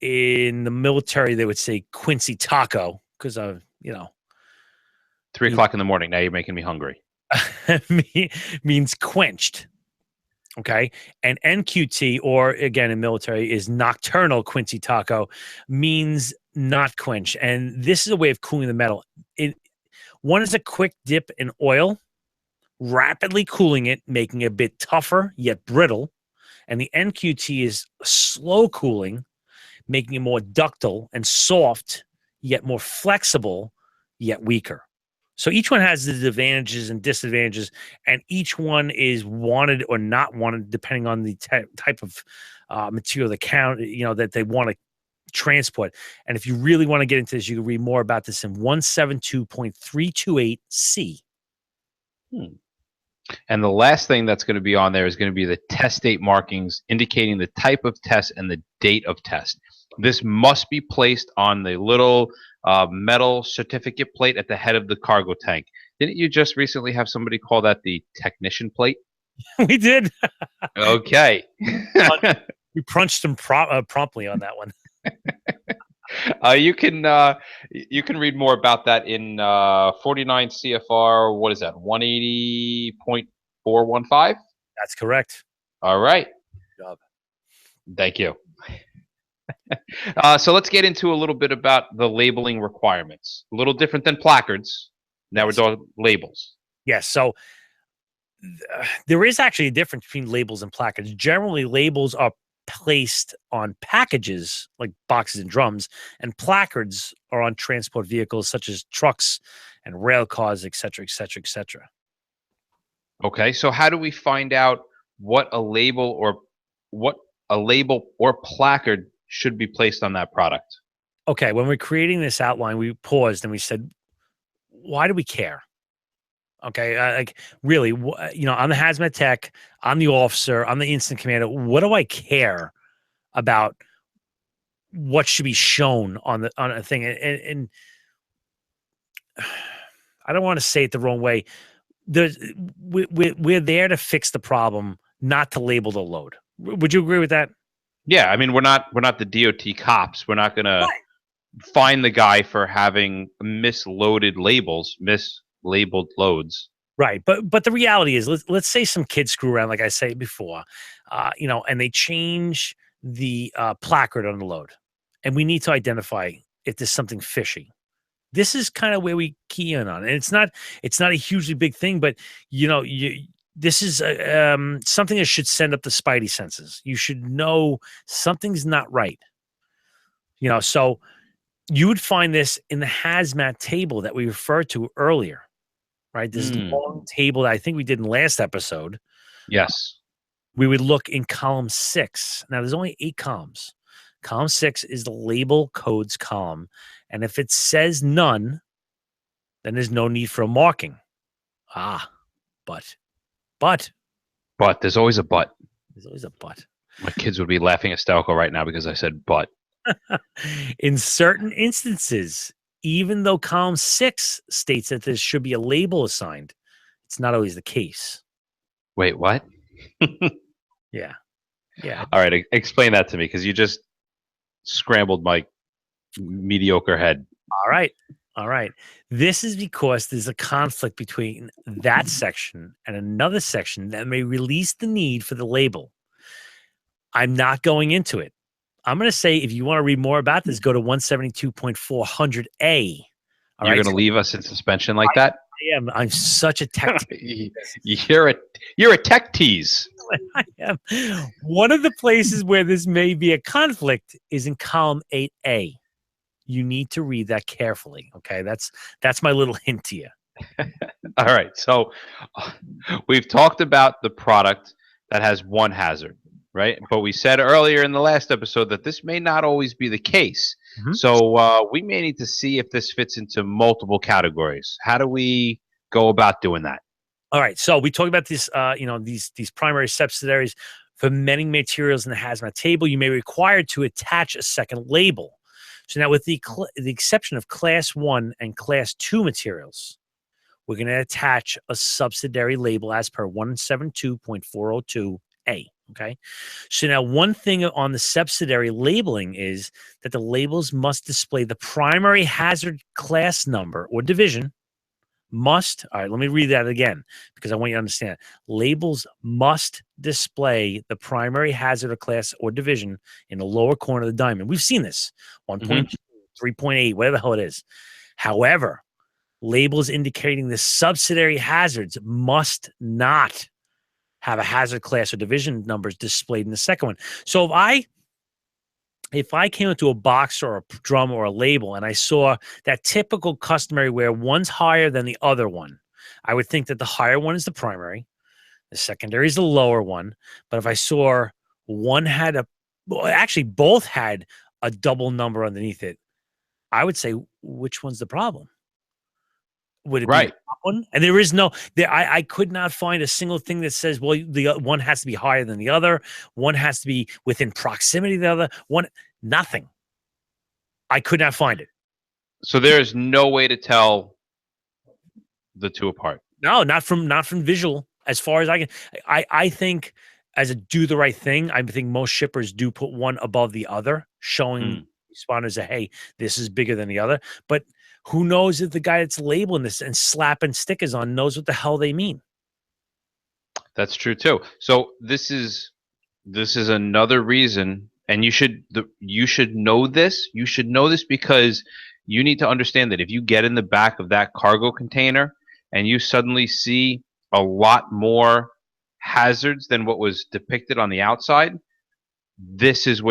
in the military, they would say Quincy taco because of, 3 o'clock in the morning. Now you're making me hungry. means quenched. Okay. And NQT, or again in military, is nocturnal Quincy taco, means not quench. And this is a way of cooling the metal. One is a quick dip in oil, rapidly cooling it, making it a bit tougher yet brittle. And the NQT is slow cooling, making it more ductile and soft, yet more flexible, yet weaker. So each one has the advantages and disadvantages, and each one is wanted or not wanted depending on the type of material that they want to transport. And if you really want to get into this, you can read more about this in 172.328C. And the last thing that's going to be on there is going to be the test date markings indicating the type of test and the date of test. This must be placed on the little metal certificate plate at the head of the cargo tank. Didn't you just recently have somebody call that the technician plate? We did. Okay. We punched him promptly on that one. You can read more about that in 49 CFR. What is that? 180.415. That's correct. All right. Good job. Thank you. So let's get into a little bit about the labeling requirements. A little different than placards. Now we're doing labels. Yes. So there is actually a difference between labels and placards. Generally, labels are placed on packages like boxes and drums, and placards are on transport vehicles such as trucks and rail cars, et cetera, et cetera, et cetera. Okay. So how do we find out what a label or placard should be placed on that product? Okay, when we're creating this outline, we paused and we said, why do we care? Okay, like really, I'm the Haz Mat tech, I'm the officer, I'm the incident commander. What do I care about what should be shown on a thing? And I don't want to say it the wrong way. We're there to fix the problem, not to label the load. Would you agree with that? Yeah, I mean, we're not the DOT cops. We're not going to find the guy for having mislabeled loads. Right, but the reality is, let's say some kids screw around, like I said before, and they change the placard on the load, and we need to identify if there's something fishy. This is kind of where we key in on it. And it's not a hugely big thing, but this is something that should send up the spidey senses. You should know something's not right. So you would find this in the hazmat table that we referred to earlier, right? This long table that I think we did in the last episode. Yes. We would look in column 6. Now, there's only 8 columns. Column 6 is the label codes column. And if it says none, then there's no need for a marking. But there's always a but. There's always a but. My kids would be laughing hysterical right now because I said but. In certain instances, even though column 6 states that there should be a label assigned, it's not always the case. Wait, what? Yeah. Yeah. All right, explain that to me because you just scrambled my mediocre head. All right. All right. This is because there's a conflict between that section and another section that may release the need for the label. I'm not going into it. I'm going to say if you want to read more about this, go to 172.400A. You're going to leave us in suspension like that? I am. I'm such a tech. You're a tech tease. I am. One of the places where this may be a conflict is in column 8A. You need to read that carefully. Okay, that's my little hint to you. All right. So we've talked about the product that has one hazard, right? But we said earlier in the last episode that this may not always be the case. Mm-hmm. So we may need to see if this fits into multiple categories. How do we go about doing that? All right. So we talked about this, these primary subsidiaries for many materials in the Haz Mat table. You may be required to attach a second label. So now with the exception of class 1 and class 2 materials, we're going to attach a subsidiary label as per 172.402A. Okay. So now one thing on the subsidiary labeling is that the labels must display the primary hazard class number or division. All right, let me read that again because I want you to understand. Labels must display the primary hazard or class or division in the lower corner of the diamond. We've seen this 1.2, 3.8, whatever the hell it is. However, labels indicating the subsidiary hazards must not have a hazard class or division numbers displayed in the second one. So if I came into a box or a drum or a label and I saw that typical customary where one's higher than the other one, I would think that the higher one is the primary, the secondary is the lower one. But if I saw one had both had a double number underneath it, I would say, which one's the problem? Would it be the top one? And there is no, I could not find a single thing that says, well, the one has to be higher than the other. One has to be within proximity of the other. Nothing. I could not find it. So there is no way to tell the two apart. No, not from visual. As far as I can, I think as a do the right thing, I think most shippers do put one above the other, showing responders that, hey, this is bigger than the other. But who knows if the guy that's labeling this and slapping stickers on knows what the hell they mean? That's true too. So this is another reason, and you should know this. You should know this because you need to understand that if you get in the back of that cargo container and you suddenly see a lot more hazards than what was depicted on the outside, this is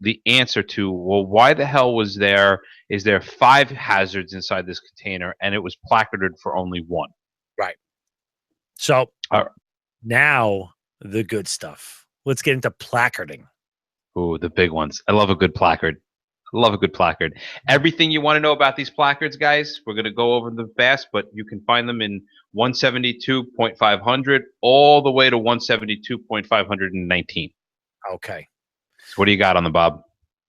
the answer to, well, why the hell is there 5 hazards inside this container and it was placarded for only 1? Right. So now the good stuff. Let's get into placarding. Ooh, the big ones. I love a good placard. Everything you want to know about these placards, guys, we're going to go over them fast, but you can find them in 172.500 all the way to 172.519. Okay. So what do you got on the Bob?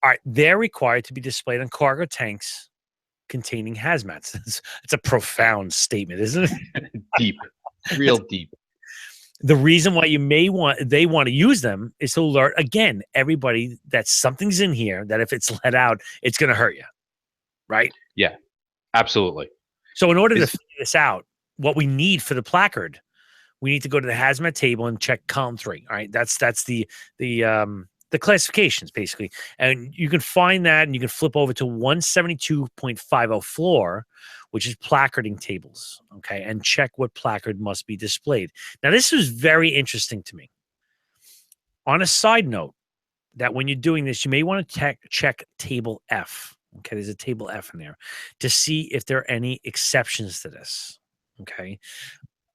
All right. They're required to be displayed on cargo tanks containing hazmats. It's a profound statement, isn't it? Deep. Real deep. The reason why they want to use them is to alert, again, everybody that something's in here that if it's let out, it's going to hurt you. Right? Yeah, absolutely. So in order to figure this out, what we need for the placard, we need to go to the Haz Mat table and check column 3. All right. That's the classifications basically. And you can find that and you can flip over to 172.50 floor, which is placarding tables. Okay. And check what placard must be displayed. Now, this was very interesting to me. On a side note, that when you're doing this, you may want to check table F. Okay. There's a table F in there to see if there are any exceptions to this. Okay.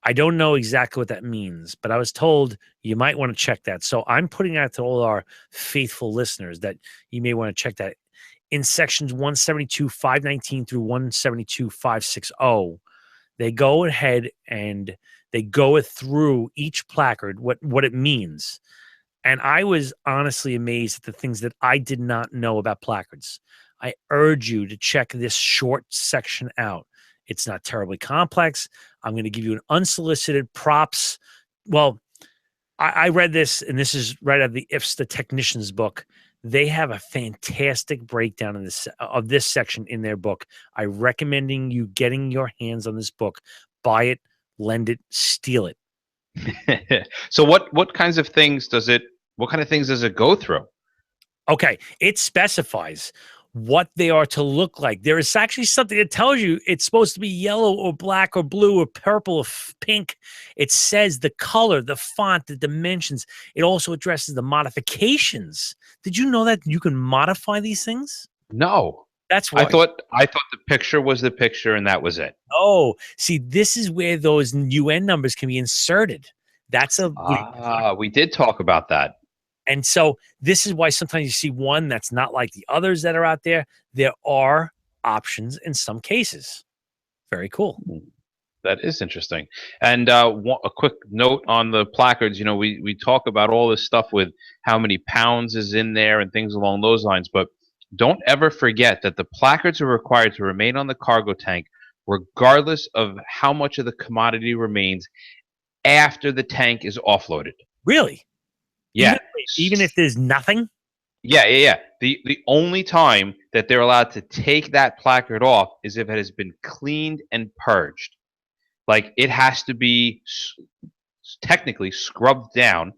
I don't know exactly what that means, but I was told you might want to check that. So I'm putting out to all our faithful listeners that you may want to check that. In sections 172.519 through 172.560, they go ahead and they go through each placard, what it means. And I was honestly amazed at the things that I did not know about placards. I urge you to check this short section out. It's not terribly complex. I'm going to give you an unsolicited props. Well, I read this, and this is right out of the Ifs the Technician's book. They have a fantastic breakdown of this section in their book. I recommending you getting your hands on this book. Buy it, lend it, steal it. So what kinds of things does it? What kind of things does it go through? Okay, it specifies what they are to look like. There is actually something that tells you it's supposed to be yellow or black or blue or purple or pink. It says the color, the font, the dimensions. It also addresses the modifications. Did you know that you can modify these things? No. That's I right. thought the picture was the picture and that was it. Oh, see, this is where those UN numbers can be inserted. That's We did talk about that. And so this is why sometimes you see one that's not like the others that are out there. There are options in some cases. Very cool. That is interesting. And a quick note on the placards. You know, we talk about all this stuff with how many pounds is in there and things along those lines, but don't ever forget that the placards are required to remain on the cargo tank regardless of how much of the commodity remains after the tank is offloaded. Really? Yeah. Even if there's nothing? Yeah. The only time that they're allowed to take that placard off is if it has been cleaned and purged. Like it has to be technically scrubbed down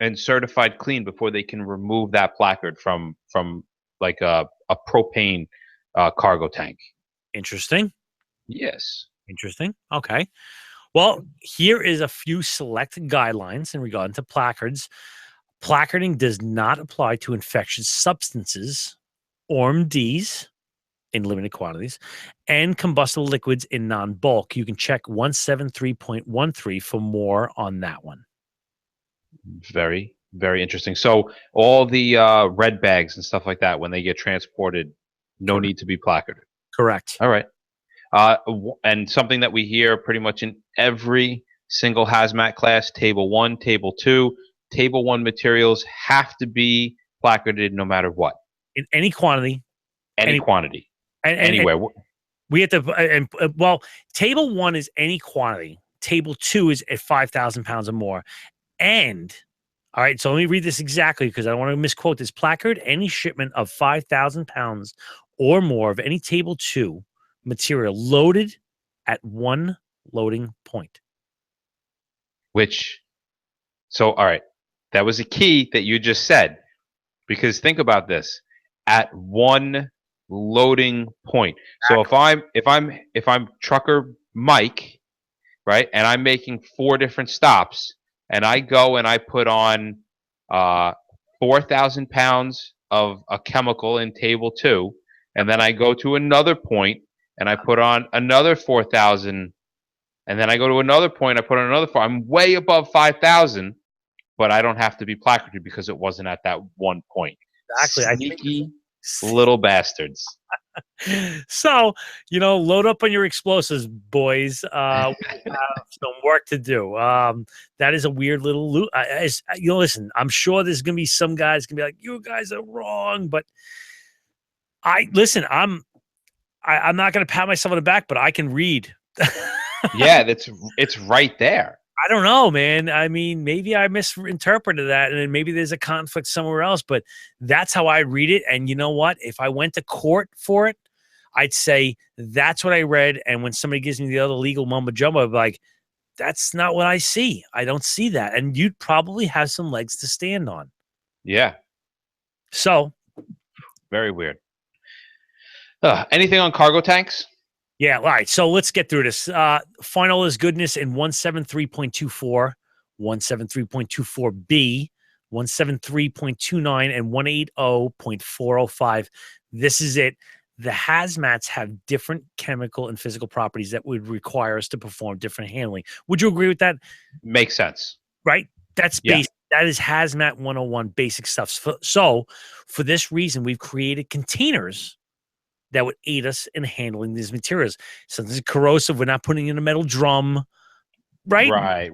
and certified clean before they can remove that placard from like a propane cargo tank. Interesting. Yes. Interesting. Okay. Well, here is a few select guidelines in regard to placards. Placarding does not apply to infectious substances, ORMDs in limited quantities, and combustible liquids in non-bulk. You can check 173.13 for more on that one. Very, very interesting. So all the red bags and stuff like that, when they get transported, no need to be placarded. Correct. All right. And something that we hear pretty much in every single hazmat class, table 1, table 2, table 1 materials have to be placarded no matter what. In any quantity. Any quantity. Anywhere. We have to, well, table 1 is any quantity. Table 2 is at 5,000 pounds or more. And, all right, so let me read this exactly because I don't want to misquote this. Placard, any shipment of 5,000 pounds or more of any table 2 material loaded at one loading point. So, all right, that was a key that you just said, because think about this, at one loading point. So if I'm trucker Mike, right, and I'm making 4 different stops, and I go and I put on 4,000 pounds of a chemical in table 2, and then I go to another point and I put on another 4,000, and then I go to another point, I put on another 4. I'm way above 5,000, but I don't have to be placarded because it wasn't at that one point. Exactly. Sneaky little bastards. So, load up on your explosives, boys. We have some work to do. That is a weird little loop. Listen, I'm sure there's going to be some guys going to be like, you guys are wrong, but I'm not going to pat myself on the back, but I can read. Yeah, it's right there. I don't know, man. I mean, maybe I misinterpreted that, and maybe there's a conflict somewhere else, but that's how I read it. And you know what? If I went to court for it, I'd say that's what I read. And when somebody gives me the other legal mumbo jumbo, I'd be like, that's not what I see. I don't see that. And you'd probably have some legs to stand on. Yeah. So. Very weird. Anything on cargo tanks? Yeah, all right. So let's get through this. Find all this goodness in 173.24, 173.24B, 173.29, and 180.405. This is it. The hazmats have different chemical and physical properties that would require us to perform different handling. Would you agree with that? Makes sense. Right? That's basic. That is Hazmat 101 basic stuff. So for this reason, we've created containers that would aid us in handling these materials. Something's corrosive, we're not putting in a metal drum, right? Right.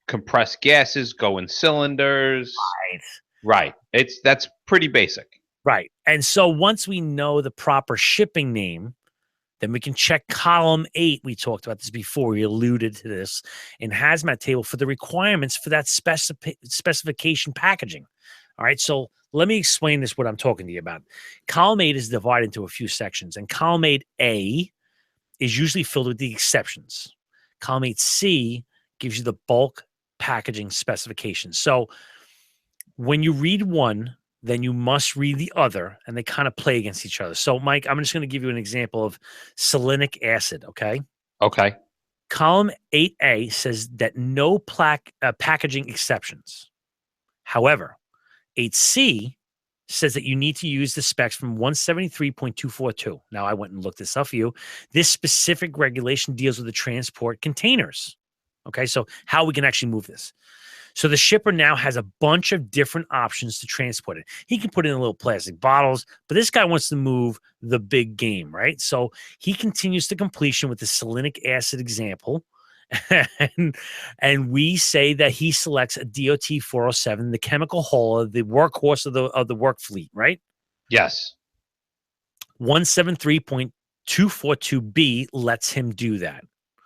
compressed gases go in cylinders. Right. Right. That's pretty basic. Right. And so once we know the proper shipping name, then we can check column 8. We talked about this before. We alluded to this in hazmat table for the requirements for that specification packaging. All right. So let me explain this, what I'm talking to you about. Column 8 is divided into a few sections, and column 8A is usually filled with the exceptions. Column 8C gives you the bulk packaging specifications. So when you read one, then you must read the other, and they kind of play against each other. So, Mike, I'm just going to give you an example of selenic acid, okay? Okay. Column 8A says that no packaging exceptions. However, 8C says that you need to use the specs from 173.242. Now, I went and looked this up for you. This specific regulation deals with the transport containers. Okay, so how we can actually move this. So the shipper now has a bunch of different options to transport it. He can put it in little plastic bottles, but this guy wants to move the big game, right? So he continues to completion with the selenic acid example. And we say that he selects a DOT 407, the chemical hauler, the workhorse of the work fleet, right? Yes. 173.242B lets him do that.